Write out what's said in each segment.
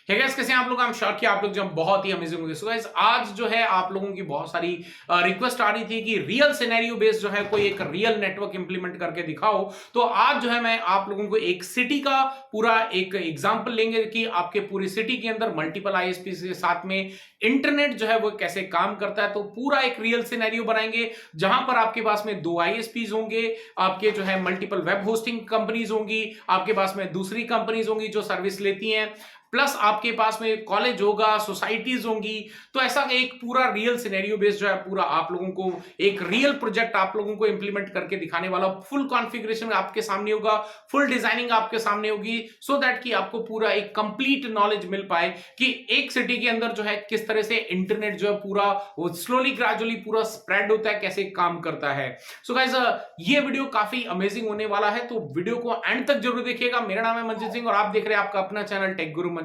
है गाइस, कैसे हैं आप लोग? आई एम श्योर कि आप लोग जब बहुत ही अमेजिंग होंगे। सो गाइस, आज जो है आप लोगों की बहुत सारी रिक्वेस्ट आ रही थी कि रियल सिनेरियो बेस्ड जो है कोई एक रियल नेटवर्क इंप्लीमेंट करके दिखाओ। तो आज जो है मैं आप लोगों को एक सिटी का पूरा एक एग्जांपल लेंगे कि आपके पूरी सिटी के अंदर मल्टीपल आईएसपी के साथ में इंटरनेट जो है वो कैसे काम करता है। तो पूरा एक रियल सिनेरियो बनाएंगे जहां पर आपके पास में दो आईएसपीज होंगे, आपके जो है मल्टीपल वेब होस्टिंग कंपनीज होंगी, आपके पास में दूसरी कंपनीज होंगी जो सर्विस लेती हैं, प्लस आपके पास में कॉलेज होगा, सोसाइटीज होंगी। तो ऐसा एक पूरा रियल सिनेरियो बेस्ड जो है पूरा आप लोगों को एक रियल प्रोजेक्ट आप लोगों को इंप्लीमेंट करके दिखाने वाला। फुल कॉन्फ़िगरेशन आपके सामने होगा, फुल डिजाइनिंग आपके सामने होगी, सो दैट कि आपको पूरा एक कंप्लीट नॉलेज मिल पाए कि एक सिटी के अंदर जो है किस तरह से इंटरनेट जो है पूरा वो स्लोली ग्रेजुअली पूरा स्प्रेड होता है, कैसे काम करता है। सो गाइस, ये वीडियो काफी अमेजिंग होने वाला है, तो वीडियो को एंड तक जरूर देखिएगा। मेरा नाम है मंजीत सिंह और आप देख रहे हैं आपका अपना चैनल टेक गुरु मंजीत।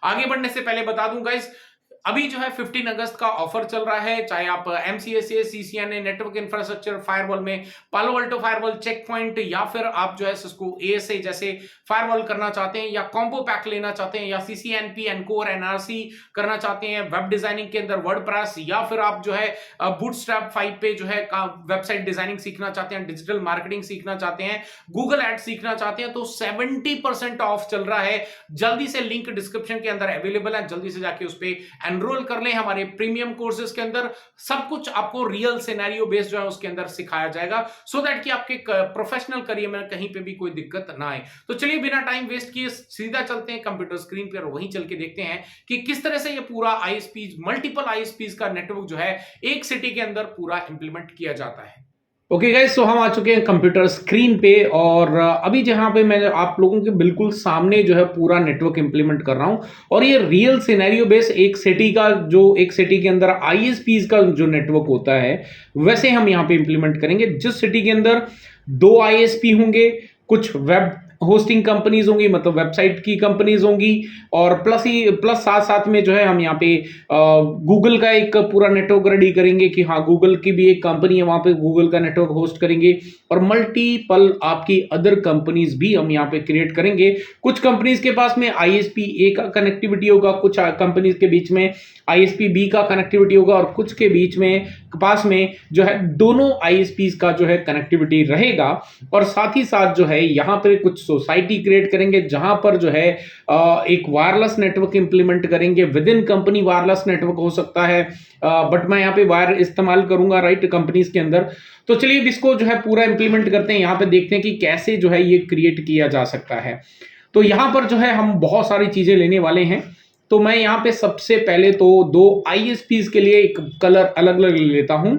आगे बढ़ने से पहले बता दूं गाइस, अभी जो है 15 अगस्त का ऑफर चल रहा है। चाहे आप एमसीएसए, सीसीएनए, नेटवर्क इंफ्रास्ट्रक्चर फायरवॉल में पालो अल्टो फायरवॉल, चेक पॉइंट, या फिर आप जो है सिस्को एएसए जैसे फायरवॉल करना चाहते हैं, या कॉम्बो पैक लेना चाहते हैं, या सीसीएनपी, एनकोर, एनआरसी करना चाहते हैं, वेब डिजाइनिंग के अंदर वर्डप्रेस, या फिर आप जो है बूटस्ट्रैप 5 पे जो है वेबसाइट डिजाइनिंग सीखना चाहते हैं, डिजिटल मार्केटिंग सीखना चाहते हैं, गूगल एड सीखना चाहते हैं, तो 70% ऑफ चल रहा है। जल्दी से लिंक डिस्क्रिप्शन के अंदर अवेलेबल है, जल्दी से जाके उस पर एनरोल कर लें हमारे प्रीमियम कोर्सेज के अंदर। सब कुछ आपको रियल सिनेरियो बेस्ड जो है उसके अंदर सिखाया जाएगा, सो दैट कि आपके प्रोफेशनल करियर में कहीं पे भी कोई दिक्कत ना आए। तो चलिए बिना टाइम वेस्ट किए सीधा चलते हैं कंप्यूटर स्क्रीन पर, वहीं चल के देखते हैं कि किस तरह से ये पूरा आईएसपी, मल्टीपल आईएसपीज का नेटवर्क जो है एक सिटी के अंदर पूरा इंप्लीमेंट किया जाता है। ओके गाइस, सो हम आ चुके हैं कंप्यूटर स्क्रीन पे, और अभी जहां पे मैं आप लोगों के बिल्कुल सामने जो है पूरा नेटवर्क इंप्लीमेंट कर रहा हूं, और ये रियल सिनेरियो बेस एक सिटी का, जो एक सिटी के अंदर आईएसपीज का जो नेटवर्क होता है वैसे हम यहां पे इंप्लीमेंट करेंगे। जिस सिटी के अंदर दो आईएसपी होंगे, कुछ वेब होस्टिंग कंपनीज होंगी, मतलब वेबसाइट की कंपनीज होंगी, और प्लस साथ साथ में जो है हम यहाँ पे गूगल का एक पूरा नेटवर्क रेडी करेंगे कि हाँ गूगल की भी एक कंपनी है, वहां पे गूगल का नेटवर्क होस्ट करेंगे, और मल्टीपल आपकी अदर कंपनीज भी हम यहाँ पे क्रिएट करेंगे। कुछ कंपनीज के पास में आईएसपी ए का कनेक्टिविटी होगा, कुछ कंपनीज के बीच में आईएसपी बी का कनेक्टिविटी होगा, और कुछ के बीच में पास में जो है दोनों आईएसपीज का जो है कनेक्टिविटी रहेगा। और साथ ही साथ जो है यहाँ पे कुछ सोसाइटी क्रिएट करेंगे जहां पर जो है एक वायरलेस नेटवर्क इंप्लीमेंट करेंगे। With in company wireless network हो सकता है, बट मैं यहाँ पे वायर इस्तेमाल करूंगा राइट कंपनीज के अंदर। तो चलिए इसको जो है पूरा इंप्लीमेंट करते हैं, यहाँ पे देखते हैं कि कैसे जो है ये क्रिएट किया जा सकता है। तो यहाँ पर जो है हम बहुत सारी चीजें लेने वाले हैं। तो मैं यहाँ पे सबसे पहले तो दो आईएसपीज के लिए एक कलर अलग अलग ले लेता हूं।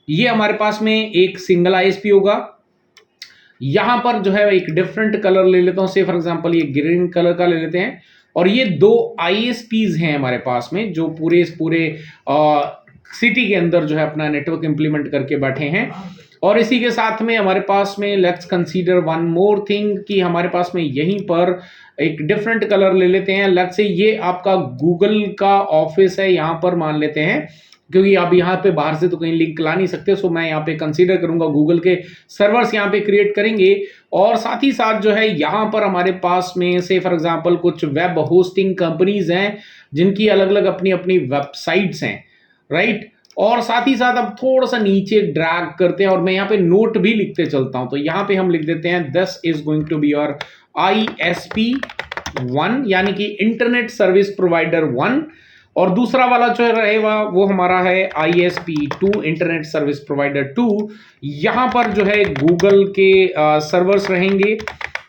ये हमारे पास में एक सिंगल आईएसपी होगा, यहां पर जो है एक डिफरेंट कलर ले लेता हूं, से फॉर एग्जांपल ये ग्रीन कलर का ले लेते हैं। और ये दो आईएसपीज हैं हमारे पास में जो पूरे सिटी के अंदर जो है अपना नेटवर्क इंप्लीमेंट करके बैठे हैं। और इसी के साथ में हमारे पास में let's consider one more thing कि हमारे पास में यहीं पर एक डिफरेंट कलर ले लेते हैं। लेट्स से ये आपका गूगल का ऑफिस है, यहां पर मान लेते हैं, क्योंकि आप यहाँ पे बाहर से तो कहीं लिंक ला नहीं सकते, सो मैं यहाँ पे कंसीडर करूंगा गूगल के सर्वर्स यहाँ पे क्रिएट करेंगे। और साथ ही साथ जो है यहाँ पर हमारे पास में से फॉर एग्जांपल कुछ वेब होस्टिंग कंपनीज हैं जिनकी अलग अलग अपनी अपनी वेबसाइट्स हैं राइट। और साथ ही साथ अब थोड़ा सा नीचे ड्रैग करते हैं, और मैं यहाँ पे नोट भी लिखते चलता हूं। तो यहाँ पे हम लिख देते हैं this is going to be your ISP 1, यानी कि इंटरनेट सर्विस प्रोवाइडर 1, और दूसरा वाला जो रहेगा वो हमारा है ISP2, इंटरनेट सर्विस प्रोवाइडर 2। यहाँ पर जो है गूगल के सर्वर्स रहेंगे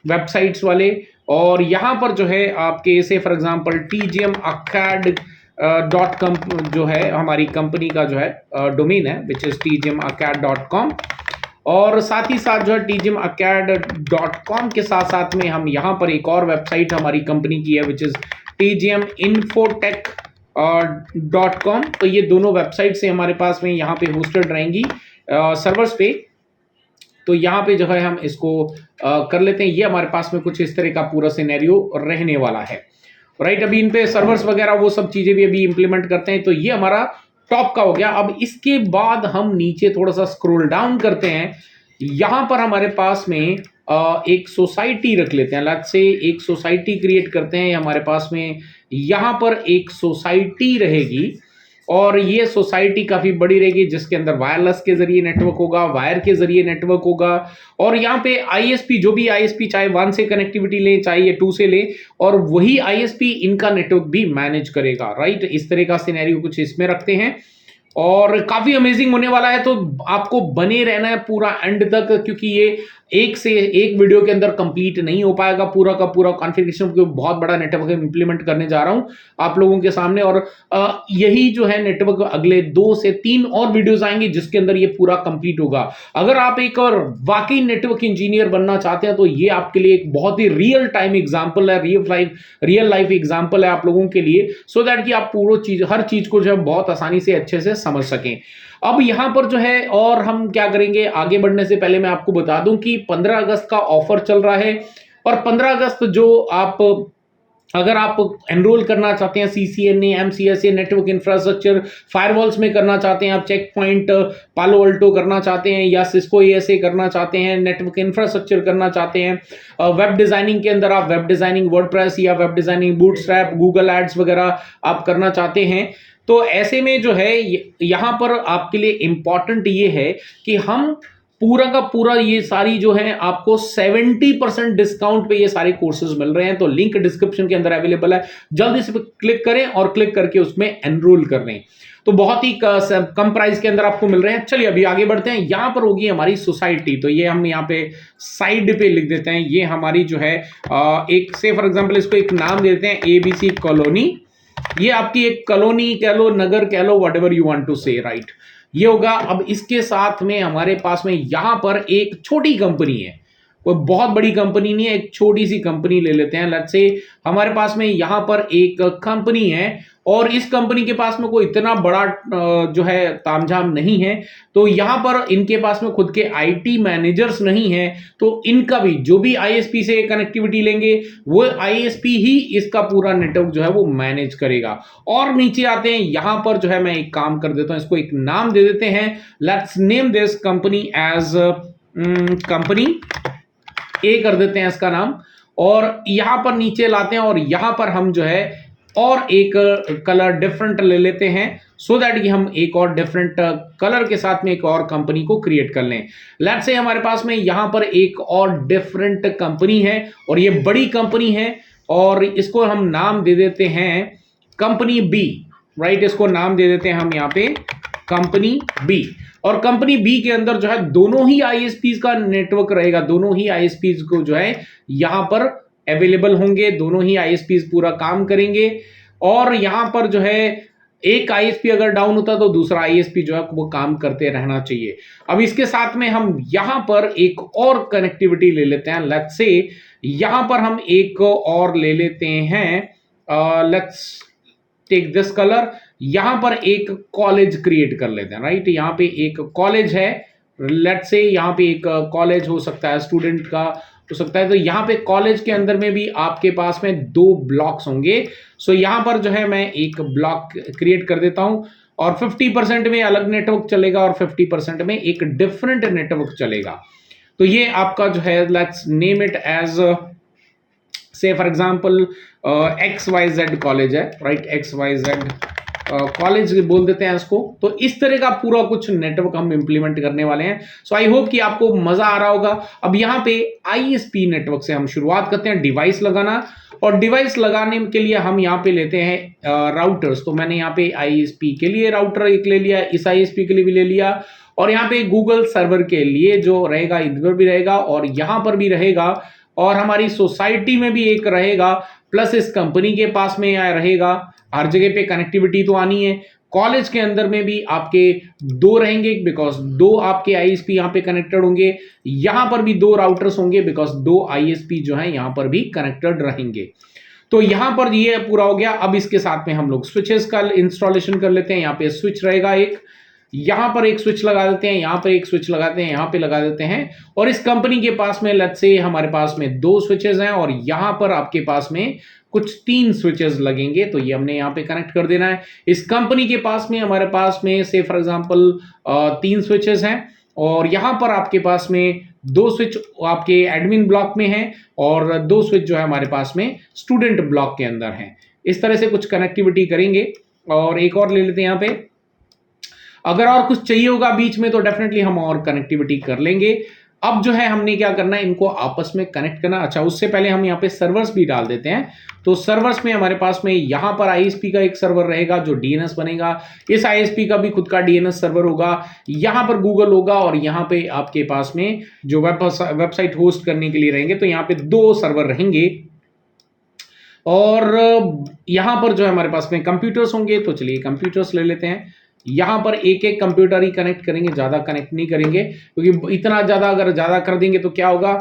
वेबसाइट्स वाले, और यहाँ पर जो है आपके से फॉर एग्जांपल tgmacad.com जो है हमारी कंपनी का जो है डोमेन है, विच इज tgmacad.com। और साथ ही साथ जो है tgmacad.com के साथ साथ में हम यहाँ पर एक और वेबसाइट हमारी कंपनी की है, विच इज tgminfotech.com। तो ये दोनों वेबसाइट से हमारे पास में यहाँ पे होस्टेड रहेंगी सर्वर्स पे। तो यहाँ पे जो है हम इसको कर लेते हैं। ये हमारे पास में कुछ इस तरह का पूरा सिनेरियो रहने वाला है राइट। अभी इन पे सर्वर्स वगैरह वो सब चीजें भी अभी इंप्लीमेंट करते हैं। तो ये हमारा टॉप का हो गया। अब इसके बाद हम नीचे थोड़ा सा स्क्रॉल डाउन करते हैं, यहां पर हमारे पास में एक सोसाइटी रख लेते हैं। लेट्स से एक सोसाइटी क्रिएट करते हैं हमारे पास में, यहां पर एक सोसाइटी रहेगी और ये सोसाइटी काफी बड़ी रहेगी जिसके अंदर वायरलेस के जरिए नेटवर्क होगा, वायर के जरिए नेटवर्क होगा और यहाँ पे आईएसपी, जो भी आईएसपी चाहे 1 से कनेक्टिविटी ले चाहे ये 2 से ले, और वही आईएसपी इनका नेटवर्क भी मैनेज करेगा, राइट। इस तरह का सिनेरियो कुछ इसमें रखते हैं और काफी अमेजिंग होने वाला है। तो आपको बने रहना है पूरा एंड तक, क्योंकि ये एक से एक वीडियो के अंदर कंप्लीट नहीं हो पाएगा पूरा का पूरा कॉन्फ़िगरेशन, क्योंकि बहुत बड़ा नेटवर्क इंप्लीमेंट करने जा रहा हूं आप लोगों के सामने। और यही जो है नेटवर्क अगले 2 से 3 और वीडियोस आएंगे जिसके अंदर ये पूरा कंप्लीट होगा। अगर आप एक और वाकई नेटवर्क इंजीनियर बनना चाहते हैं तो ये आपके लिए एक बहुत ही रियल टाइम एग्जांपल है, रियल लाइफ एग्जांपल है आप लोगों के लिए, सो दैट कि आप हर चीज को जो है बहुत आसानी से अच्छे से समझ सकें। अब यहां पर जो है और हम क्या करेंगे, आगे बढ़ने से पहले मैं आपको बता दूं कि 15 अगस्त का ऑफर चल रहा है और 15 अगस्त जो अगर आप एनरोल करना चाहते हैं CCNA, MCSA, network infrastructure, firewalls में करना चाहते हैं आप, चेक पॉइंट, पालो अल्टो करना चाहते हैं या सिस्को ASA करना चाहते हैं, नेटवर्क इंफ्रास्ट्रक्चर करना चाहते हैं, वेब डिजाइनिंग के अंदर आप वेब डिजाइनिंग वर्डप्रेस या web designing Bootstrap, Google Ads वगैरह आप करना चाहते हैं, तो ऐसे में जो है यहां पर आपके लिए इंपॉर्टेंट ये है कि हम पूरा का पूरा ये सारी जो है आपको 70% डिस्काउंट पे ये सारे कोर्सेज मिल रहे हैं। तो लिंक डिस्क्रिप्शन के अंदर अवेलेबल है, जल्दी से क्लिक करें और क्लिक करके उसमें एनरोल कर लें। तो बहुत ही कम प्राइस के अंदर आपको मिल रहे हैं। चलिए अभी आगे बढ़ते हैं। यहां पर होगी हमारी सोसाइटी, तो ये हम यहाँ पे साइड पे लिख देते हैं, ये हमारी जो है एक से फॉर एग्जाम्पल इसको एक नाम दे देते हैं ABC कॉलोनी। ये आपकी एक कॉलोनी कह लो, नगर कह लो, whatever you want to say, right, ये होगा। अब इसके साथ में हमारे पास में यहां पर एक छोटी कंपनी है, कोई बहुत बड़ी कंपनी नहीं है, एक छोटी सी कंपनी ले लेते हैं। लेट्स से हमारे पास में यहां पर एक कंपनी है और इस कंपनी के पास में कोई इतना बड़ा जो है तामझाम नहीं है, तो यहां पर इनके पास में खुद के IT मैनेजर्स नहीं है, तो इनका भी जो भी ISP से कनेक्टिविटी लेंगे वो ISP ही इसका पूरा नेटवर्क जो है वो मैनेज करेगा। और नीचे आते हैं, यहां पर जो है मैं एक काम कर देता हूं, इसको एक नाम दे देते हैं, let's name this company as company A कर देते हैं इसका नाम, और यहां पर नीचे लाते हैं और यहां पर हम जो है और एक कलर डिफरेंट ले लेते हैं, सो दैट कि हम एक और डिफरेंट कलर के साथ में एक और कंपनी को क्रिएट कर लें। लेट्स से हमारे पास में यहां पर एक और डिफरेंट कंपनी है और ये बड़ी कंपनी है और इसको हम नाम दे देते हैं कंपनी बी, राइट, इसको नाम दे देते हैं हम यहाँ पे कंपनी बी। और कंपनी बी के अंदर जो है दोनों ही ISPs का नेटवर्क रहेगा, दोनों ही ISPs को जो है यहां पर अवेलेबल होंगे, दोनों ही ISPs पूरा काम करेंगे। और यहां पर जो है एक ISP अगर डाउन होता तो दूसरा ISP जो है वो काम करते रहना चाहिए। अब इसके साथ में हम यहां पर एक और कनेक्टिविटी ले लेते हैं, लेट्स से यहां पर हम एक और ले लेते हैं, लेट्स टेक दिस कलर, यहां पर एक कॉलेज क्रिएट कर लेते हैं, राइट। यहां पे एक कॉलेज है, लेट्स से यहां पे एक कॉलेज हो सकता है, स्टूडेंट का हो सकता है, तो यहां पे कॉलेज के अंदर में भी आपके पास में 2 ब्लॉक्स होंगे। सो यहां पर जो है मैं एक ब्लॉक क्रिएट कर देता हूं और 50% में अलग नेटवर्क चलेगा और 50% में एक डिफरेंट नेटवर्क चलेगा। तो ये आपका जो है लेट्स नेम इट एज से फॉर एग्जाम्पल XYZ कॉलेज है, राइट, XYZ कॉलेज बोल देते हैं इसको। तो इस तरह का पूरा कुछ नेटवर्क हम इंप्लीमेंट करने वाले हैं। सो आई होप कि आपको मजा आ रहा होगा। अब यहाँ पे ISP नेटवर्क से हम शुरुआत करते हैं, डिवाइस लगाना, और डिवाइस लगाने के लिए हम यहाँ पे लेते हैं राउटर्स। तो मैंने यहाँ पे ISP के लिए राउटर एक ले लिया, इस ISP के लिए भी ले लिया, और यहाँ पे गूगल सर्वर के लिए जो रहेगा इधर भी रहेगा और यहाँ पर भी रहेगा, और हमारी सोसाइटी में भी एक रहेगा, प्लस इस कंपनी के पास में रहेगा। हर जगह पे कनेक्टिविटी तो आनी है। कॉलेज के अंदर में भी आपके 2 रहेंगे बिकॉज 2 आपके ISP यहाँ पे कनेक्टेड होंगे, यहाँ पर भी 2 राउटर्स होंगे बिकॉज 2 ISP जो है यहाँ पर भी कनेक्टेड रहेंगे। तो यहाँ पर ये पूरा हो गया। अब इसके साथ में हम लोग स्विचेस का इंस्टॉलेशन कर लेते हैं। यहाँ पे स्विच रहेगा एक, यहाँ पर एक स्विच लगा देते हैं, यहाँ पर एक स्विच लगाते हैं, यहाँ पे लगा देते हैं, और इस कंपनी के पास में लेट्स से हमारे पास में 2 स्विचेस हैं और यहाँ पर आपके पास में कुछ 3 स्विचेस लगेंगे, तो ये हमने यहाँ पे कनेक्ट कर देना है। इस कंपनी के पास में हमारे पास में से फॉर एग्जांपल 3 स्विचेस हैं और यहाँ पर आपके पास में 2 स्विच आपके एडमिन ब्लॉक में हैं और 2 स्विच जो है हमारे पास में स्टूडेंट ब्लॉक के अंदर हैं। इस तरह से कुछ कनेक्टिविटी करेंगे। और एक और ले लेते हैं यहाँ पे, अगर और कुछ चाहिए होगा बीच में तो डेफिनेटली हम और कनेक्टिविटी कर लेंगे। अब जो है हमने क्या करना है, इनको आपस में कनेक्ट करना। अच्छा, उससे पहले हम यहाँ पे सर्वर्स भी डाल देते हैं। तो सर्वर्स में हमारे पास में यहाँ पर आईएसपी का एक सर्वर रहेगा जो डीएनएस बनेगा, इस आईएसपी का भी खुद का डीएनएस सर्वर होगा, यहाँ पर गूगल होगा और यहाँ पे आपके पास में जो वेबसाइट होस्ट करने के लिए रहेंगे, तो यहाँ पे 2 सर्वर रहेंगे। और यहाँ पर जो है हमारे पास में कंप्यूटर्स होंगे, तो चलिए कंप्यूटर्स ले लेते हैं। यहाँ पर एक एक कंप्यूटर ही कनेक्ट करेंगे, ज़्यादा कनेक्ट नहीं करेंगे, क्योंकि इतना ज़्यादा अगर ज़्यादा कर देंगे तो क्या होगा,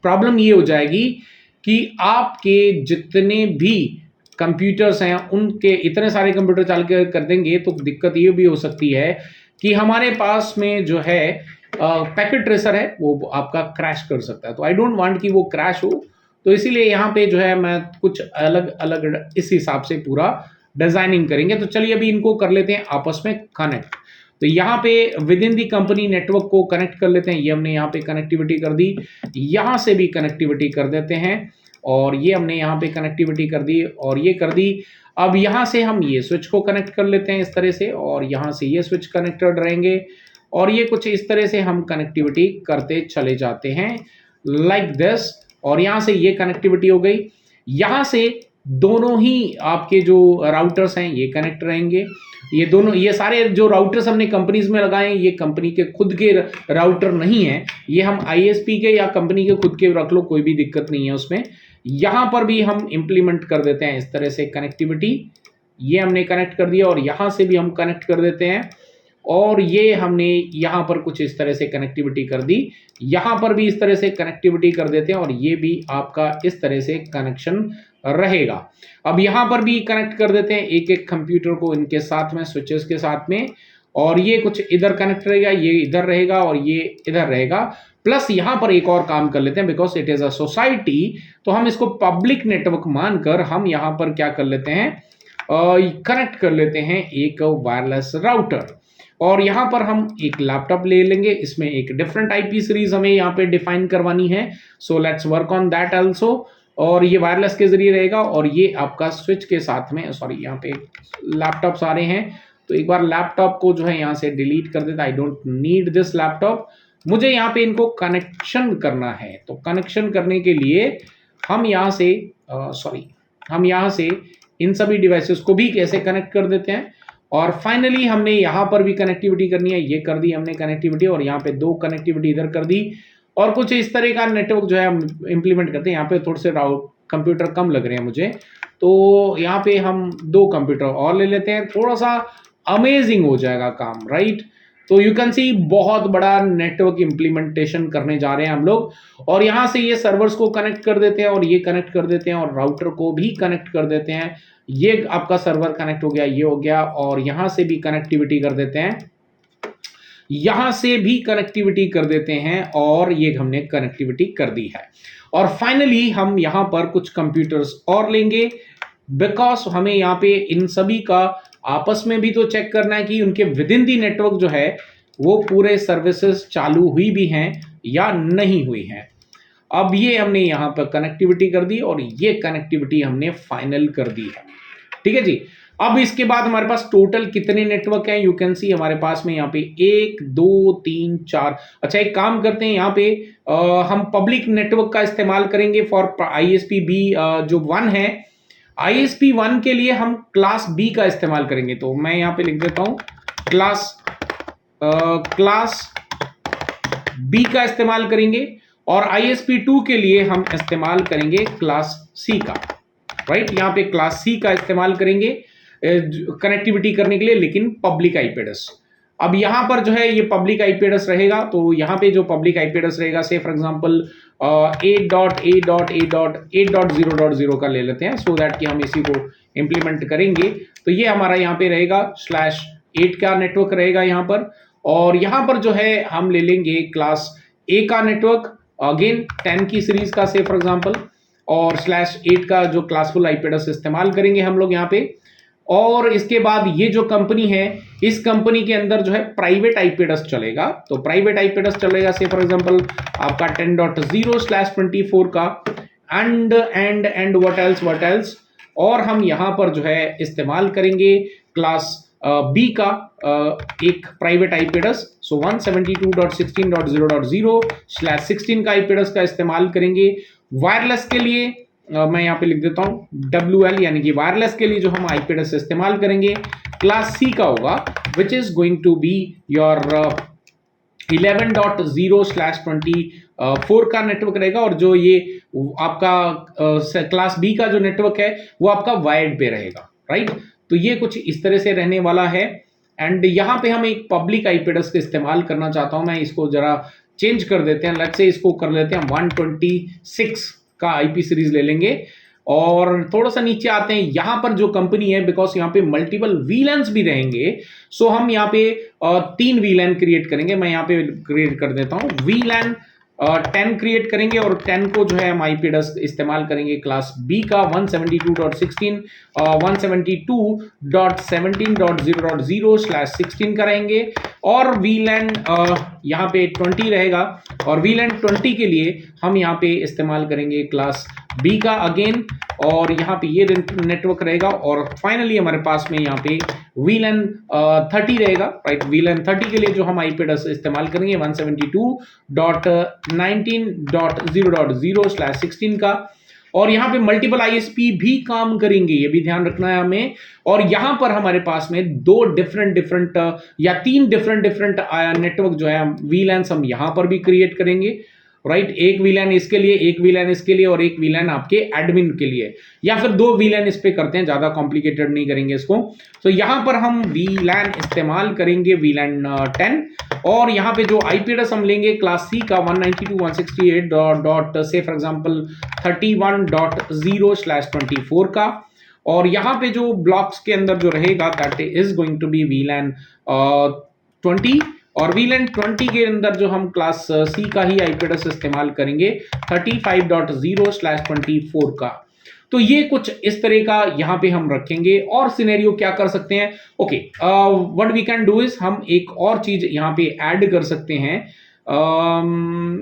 प्रॉब्लम ये हो जाएगी कि आपके जितने भी कंप्यूटर्स हैं उनके इतने सारे कंप्यूटर चालू कर देंगे तो दिक्कत ये भी हो सकती है कि हमारे पास में जो है पैकेट ट्रेसर है वो आपका क्रैश कर सकता है। तो आई डोंट वांट कि वो क्रैश हो, तो इसीलिए यहाँ पे जो है मैं कुछ अलग अलग इस हिसाब से पूरा डिजाइनिंग करेंगे। तो चलिए अभी इनको कर लेते हैं आपस में कनेक्ट। तो यहाँ पे with in the company network को कनेक्ट कर लेते हैं। ये हमने यहाँ पे कनेक्टिविटी कर दी, यहाँ से भी कनेक्टिविटी कर देते हैं और ये हमने यहाँ पे कनेक्टिविटी कर दी और ये कर दी। अब यहाँ से हम ये स्विच को कनेक्ट कर लेते हैं इस तरह से, और यहाँ से ये स्विच कनेक्टेड रहेंगे और ये कुछ इस तरह से हम कनेक्टिविटी करते चले जाते हैं लाइक दिस। और यहाँ से ये कनेक्टिविटी हो गई, यहाँ से दोनों ही आपके जो राउटर्स हैं ये कनेक्ट रहेंगे। ये दोनों, ये सारे जो राउटर्स हमने कंपनीज में लगाए हैं ये कंपनी के खुद के राउटर नहीं है, ये हम आईएसपी के या कंपनी के खुद के रख लो, कोई भी दिक्कत नहीं है उसमें। यहाँ पर भी हम इंप्लीमेंट कर देते हैं इस तरह से कनेक्टिविटी, ये हमने कनेक्ट कर दिया और यहाँ से भी हम कनेक्ट कर देते हैं और ये हमने यहाँ पर कुछ इस तरह से कनेक्टिविटी कर दी, यहाँ पर भी इस तरह से कनेक्टिविटी कर देते हैं और ये भी आपका इस तरह से कनेक्शन रहेगा। अब यहाँ पर भी कनेक्ट कर देते हैं एक एक कंप्यूटर को इनके साथ में, स्विचेस के साथ में, और ये कुछ इधर कनेक्ट रहेगा, ये इधर रहेगा और ये इधर रहेगा। प्लस यहाँ पर एक और काम कर लेते हैं, because it is a society, तो हम इसको पब्लिक नेटवर्क मानकर हम यहाँ पर क्या कर लेते हैं, कनेक्ट कर लेते हैं एक वायरलेस राउटर। और यहाँ पर हम एक लैपटॉप ले लेंगे, इसमें एक डिफरेंट आईपी सीरीज हमें यहाँ पे डिफाइन करवानी है, so let's work on that also. और ये वायरलेस के जरिए रहेगा और ये आपका स्विच के साथ में, सॉरी यहाँ पे लैपटॉप सारे हैं, तो एक बार लैपटॉप को जो है यहाँ से डिलीट कर देता, I don't need this laptop. मुझे यहाँ पे इनको कनेक्शन करना है, तो कनेक्शन करने के लिए हम यहाँ से हम यहाँ से इन सभी डिवाइसेस को भी कैसे कनेक्ट कर देते हैं। और फाइनली हमने यहाँ पर भी कनेक्टिविटी करनी है, ये कर दी हमने कनेक्टिविटी और यहाँ पे 2 कनेक्टिविटी इधर कर दी और कुछ इस तरह का नेटवर्क जो है हम इंप्लीमेंट करते हैं। यहाँ पे थोड़े से कंप्यूटर कम लग रहे हैं मुझे, तो यहाँ पे हम 2 कंप्यूटर और ले लेते हैं, थोड़ा सा अमेजिंग हो जाएगा काम, राइट। तो यू कैन सी बहुत बड़ा नेटवर्क इंप्लीमेंटेशन करने जा रहे हैं हम लोग। और यहाँ से ये सर्वर्स को कनेक्ट कर देते हैं और ये कनेक्ट कर देते हैं और राउटर को भी कनेक्ट कर देते हैं। ये आपका सर्वर कनेक्ट हो गया, ये हो गया, और यहाँ से भी कनेक्टिविटी कर देते हैं, यहाँ से भी कनेक्टिविटी कर देते हैं और ये हमने कनेक्टिविटी कर दी है। और फाइनली हम यहाँ पर कुछ कंप्यूटर्स और लेंगे, बिकॉज हमें यहाँ पे इन सभी का आपस में भी तो चेक करना है कि उनके विद इन दी नेटवर्क जो है वो पूरे सर्विसेज चालू हुई भी हैं या नहीं हुई हैं। अब ये हमने यहाँ पर कनेक्टिविटी कर दी और ये कनेक्टिविटी हमने फाइनल कर दी है, ठीक है जी। अब इसके बाद हमारे पास टोटल कितने नेटवर्क हैं, यू कैन सी हमारे पास में यहाँ पे 1 2 3 4। अच्छा, एक काम करते हैं, यहाँ पे हम पब्लिक नेटवर्क का इस्तेमाल करेंगे फॉर आईएसपी बी जो 1 है। आईएसपी 1 के लिए हम क्लास बी का इस्तेमाल करेंगे, तो मैं यहाँ पे लिख देता हूँ क्लास बी का इस्तेमाल करेंगे। और आईएसपी 2 के लिए हम इस्तेमाल करेंगे क्लास सी का, राइट। यहाँ पे क्लास सी का इस्तेमाल करेंगे कनेक्टिविटी करने के लिए, लेकिन पब्लिक आईपी एड्रेस। अब यहाँ पर जो है ये पब्लिक आईपी एड्रेस रहेगा, तो यहाँ पे जो पब्लिक आईपी एड्रेस रहेगा, से फॉर एग्जांपल 8.8.8.0.0 का ले लेते हैं, सो दैट कि हम इसी को इंप्लीमेंट करेंगे। तो ये हमारा यहाँ पे रहेगा /8 का नेटवर्क रहेगा यहाँ पर। और यहाँ पर जो है हम ले लेंगे क्लास ए का नेटवर्क, अगेन 10 की सीरीज का, से फॉर एग्जांपल, और /8 का जो क्लासफुल आईपी एड्रेस इस्तेमाल करेंगे हम लोग यहाँ पे। और इसके बाद ये जो कंपनी है, इस कंपनी के अंदर जो है प्राइवेट आईपी एड्रेस चलेगा, तो प्राइवेट आईपी एड्रेस चलेगा, से फॉर एग्जांपल आपका 10.0/24 का, एंड व्हाट एल्स और हम यहाँ पर जो है इस्तेमाल करेंगे क्लास बी का एक प्राइवेट आईपी एड्रेस। सो 172.16.0.0/16 का आईपी एड्रेस का इस्तेमाल करेंगे। वायरलेस के लिए मैं यहाँ पे लिख देता हूँ WL, यानी कि वायरलेस के लिए जो हम आईपी एड्रेस इस्तेमाल करेंगे क्लास सी का होगा, which is going to be your 11.0/24 का नेटवर्क रहेगा। और जो ये आपका क्लास बी का जो नेटवर्क है वो आपका वायर्ड पे रहेगा, राइट। तो ये कुछ इस तरह से रहने वाला है। एंड यहाँ पे हम एक पब्लिक आईपी एड्रेस का इस्तेमाल करना चाहता हूं मैं, इसको जरा चेंज कर देते हैं। लेट्स से इसको कर लेते हैं 126 का आईपी सीरीज ले लेंगे। और थोड़ा सा नीचे आते हैं, यहां पर जो कंपनी है, बिकॉज यहाँ पे मल्टीपल वीलैन्स भी रहेंगे, सो हम यहाँ पे 3 वीलैन क्रिएट करेंगे। मैं यहाँ पे क्रिएट कर देता हूँ वीलैन 10 क्रिएट करेंगे, और 10 को जो है हम आईपी एड्रेस इस्तेमाल करेंगे क्लास बी का 172.16 का रहेंगे। और वीलैन यहाँ पे 20 रहेगा, और वीलैन 20 के लिए हम यहाँ पे इस्तेमाल करेंगे क्लास बी का अगेन, और यहाँ पे ये नेटवर्क रहेगा। और फाइनली हमारे पास में यहाँ पे वीलैन 30 रहेगा, राइट। वीलैन 30 के लिए जो हम आईपी एड्रेस इस्तेमाल करेंगे 172.19.0.0/16 का। और यहाँ पे मल्टीपल आईएसपी भी काम करेंगे, ये भी ध्यान रखना है हमें। और यहाँ पर हमारे पास में 2 डिफरेंट या 3 डिफरेंट नेटवर्क जो है वीलैन्स हम यहाँ पर भी क्रिएट करेंगे, राइट। एक वीलैन इसके लिए, एक वीलैन इसके लिए, और एक वीलैन आपके एडमिन के लिए, या फिर 2 वीलैन इस पे करते हैं, ज्यादा कॉम्प्लिकेटेड नहीं करेंगे इसको। तो यहाँ पर हम वीलैन इस्तेमाल करेंगे वीलैन 10, और यहाँ पे जो आईपी एड्रेस हम लेंगे क्लास सी का 192.168. से फॉर एग्जांपल 31.0/24 का। और यहाँ पे जो ब्लॉक्स के अंदर जो रहेगा that is going to be VLAN 20, और वीलैन 20 के अंदर जो हम क्लास सी का ही आईपी एड्रेस इस्तेमाल करेंगे 35.0/24 का। तो ये कुछ इस तरह का यहाँ पे हम रखेंगे। और सिनेरियो क्या कर सकते हैं, okay, what we can do is हम एक और चीज यहाँ पे ऐड कर सकते हैं।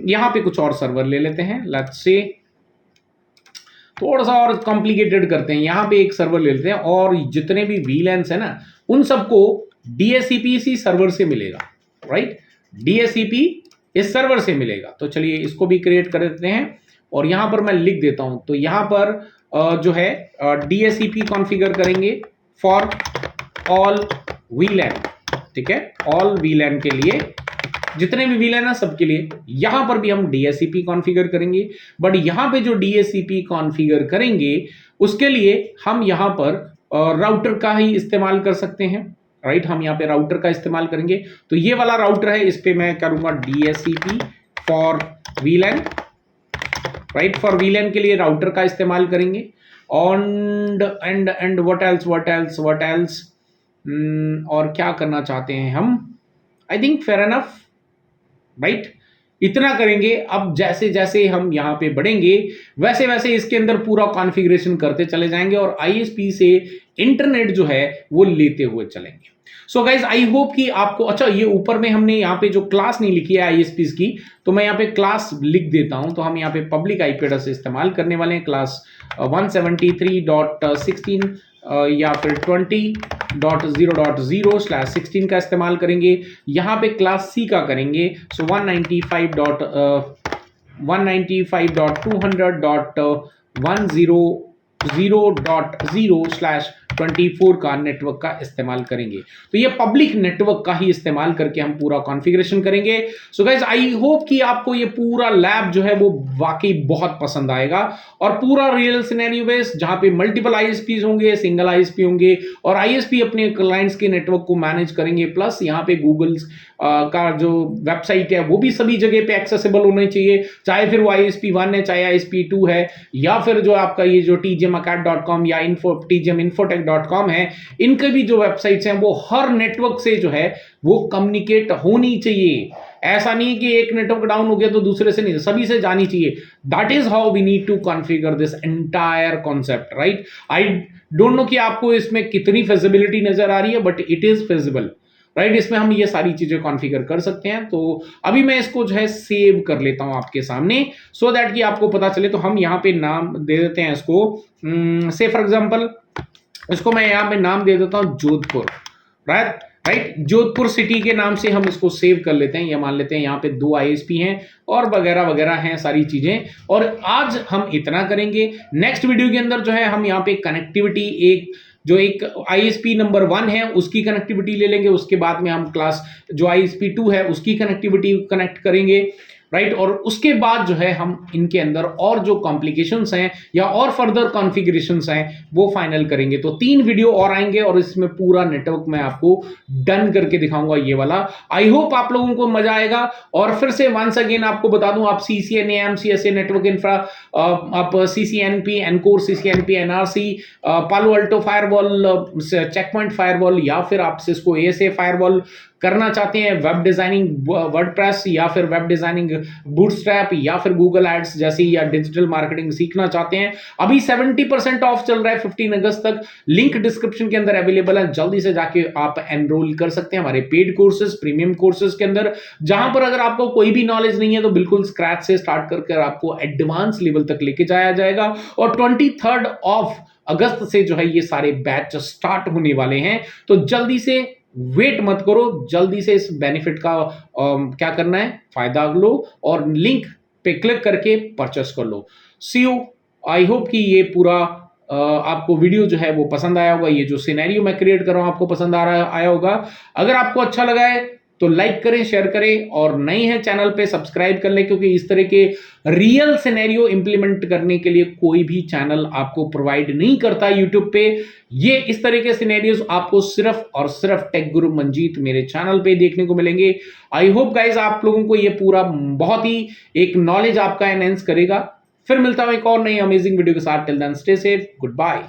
यहाँ पे कुछ और सर्वर ले लेते हैं, लेट्स से थोड़ा सा और कॉम्प्लिकेटेड करते हैं। यहाँ पे एक सर्वर ले लेते हैं, और जितने भी वीलैन्स है ना उन सबको DHCP सर्वर से मिलेगा, राइट। DHCP इस सर्वर से मिलेगा। तो चलिए इसको भी क्रिएट कर देते हैं, और यहां पर मैं लिख देता हूं। तो यहां पर जो है DHCP कॉन्फ़िगर करेंगे फॉर ऑल वीलैन, ठीक है। ऑल वीलैन के लिए जितने भी वीलैन है सबके लिए यहां पर भी हम DHCP कॉन्फ़िगर करेंगे। बट यहां पे जो DHCP कॉन्फ़िगर करेंगे उसके लिए हम यहां पर राउटर का ही इस्तेमाल कर सकते हैं, राइट। हम यहाँ पे राउटर का इस्तेमाल करेंगे। तो ये वाला राउटर है, इस पे मैं करूंगा DHCP फॉर वीलैन, राइट। फॉर वीलैन के लिए राउटर का इस्तेमाल करेंगे। एंड व्हाट एल्स और क्या करना चाहते हैं हम, I think fair enough, right. इतना करेंगे। अब जैसे जैसे हम यहाँ पे बढ़ेंगे वैसे वैसे इसके अंदर पूरा कॉन्फ़िगरेशन करते चले जाएंगे, और ISP से इंटरनेट जो है वो लेते हुए चलेंगे। सो गाइज आई होप कि आपको, अच्छा ये ऊपर में हमने यहाँ पे जो क्लास नहीं लिखी है ISPs की, तो मैं यहाँ पे क्लास लिख देता हूँ। तो हम यहाँ पे पब्लिक आईपी एड्रेस इस्तेमाल करने वाले हैं क्लास 173.16 या फिर 20.0.0/16 का इस्तेमाल करेंगे। यहाँ पे क्लास सी का करेंगे, सो 195.200.100.0/24 का नेटवर्क का इस्तेमाल करेंगे। तो ये पब्लिक नेटवर्क का ही इस्तेमाल करके हम पूरा कॉन्फ़िगरेशन करेंगे। सो गाइज आई होप कि आपको ये पूरा लैब जो है वो वाकई बहुत पसंद आएगा, और पूरा रियल सिनेरियो बेस्ड जहां पे मल्टीपल ISPs होंगे, सिंगल ISP होंगे, और ISP अपने क्लाइंट्स के नेटवर्क को मैनेज करेंगे। प्लस यहाँ पे गूगल का जो वेबसाइट है वो भी सभी जगह पे एक्सेसिबल होनी चाहिए, चाहे फिर वो ISP1 है, चाहे ISP2 है, या फिर जो आपका ये जो tgmacat.com या tgminfotech.com है, इनके भी जो वेबसाइट्स हैं वो हर नेटवर्क से जो है वो कम्युनिकेट होनी चाहिए। ऐसा नहीं कि एक नेटवर्क डाउन हो गया तो दूसरे से नहीं, सभी से जानी चाहिए। That is how we need to configure this entire concept, right. I don't know कि आपको इसमें कितनी फिजिबिलिटी नजर आ रही है, but it is feasible. Right. इसमें हम ये सारी चीजें कॉन्फ़िगर कर सकते हैं। तो अभी मैं इसको जो है सेव कर लेता हूं आपके सामने, सो दैट कि आपको पता चले। तो हम यहाँ पे नाम दे देते हैं इसको, से फॉर एग्जांपल इसको मैं यहाँ पे नाम दे देता हूं जोधपुर, राइट। जोधपुर सिटी के नाम से हम इसको सेव कर लेते हैं। ये मान लेते हैं यहाँ पे 2 आईएसपी हैं और वगैरह वगैरह हैं सारी चीजें। और आज हम इतना करेंगे। नेक्स्ट वीडियो के अंदर जो है हम यहाँ पे कनेक्टिविटी, एक आईएसपी नंबर 1 है उसकी कनेक्टिविटी ले लेंगे। उसके बाद में हम क्लास जो आईएसपी 2 है उसकी कनेक्टिविटी कनेक्ट करेंगे, राइट। और उसके बाद जो है हम इनके अंदर और जो कॉम्प्लिकेशंस हैं या और फर्दर कॉन्फ़िगरेशंस हैं वो फाइनल करेंगे। तो 3 वीडियो और आएंगे और इसमें पूरा नेटवर्क मैं आपको डन करके दिखाऊंगा ये वाला। आई होप आप लोगों को मजा आएगा। और फिर से वंस अगेन आपको बता दूं, आप सीसीएनए, एमसीएसए, नेटवर्क इंफ्रा, आप सीसीएनपी, एनकोर, सीसीएनपी, एनआरसी, पालो अल्टो फायरवॉल, चेकपॉइंट फायरवॉल, या फिर आप सिस्को एएसए फायरवॉल करना चाहते हैं, वेब डिजाइनिंग वर्डप्रेस, या फिर वेब डिजाइनिंग बूटस्ट्रैप, या फिर गूगल एड्स जैसी, या डिजिटल मार्केटिंग सीखना चाहते हैं, अभी 70% ऑफ चल रहा है 15 अगस्त तक। लिंक डिस्क्रिप्शन के अंदर अवेलेबल है, जल्दी से जाके आप एनरोल कर सकते हैं हमारे पेड कोर्सेज, प्रीमियम कोर्सेज के अंदर, जहां पर अगर आपको कोई भी नॉलेज नहीं है तो बिल्कुल स्क्रैच से स्टार्ट करके आपको एडवांस लेवल तक लेके जाया जाएगा। और 23 ऑफ अगस्त से जो है ये सारे बैच स्टार्ट होने वाले हैं। तो जल्दी से वेट मत करो, जल्दी से इस बेनिफिट का क्या करना है, फायदा लो और लिंक पे क्लिक करके परचेस कर लो। सी यू। आई होप कि ये पूरा आपको वीडियो जो है वो पसंद आया होगा। ये जो सिनेरियो मैं क्रिएट कर रहा हूं आपको पसंद आया होगा। अगर आपको अच्छा लगा है तो लाइक करें, शेयर करें, और नए हैं चैनल पे सब्सक्राइब कर लें, क्योंकि इस तरह के रियल सिनेरियो इंप्लीमेंट करने के लिए कोई भी चैनल आपको प्रोवाइड नहीं करता यूट्यूब पे। ये इस तरह के सिनेरियोस आपको सिर्फ और सिर्फ टेक गुरु मंजीत मेरे चैनल पे देखने को मिलेंगे। आई होप गाइज आप लोगों को ये पूरा बहुत ही एक नॉलेज आपका एनहेंस करेगा। फिर मिलता हूं एक और नई अमेजिंग वीडियो के साथ। Till then stay safe, good bye.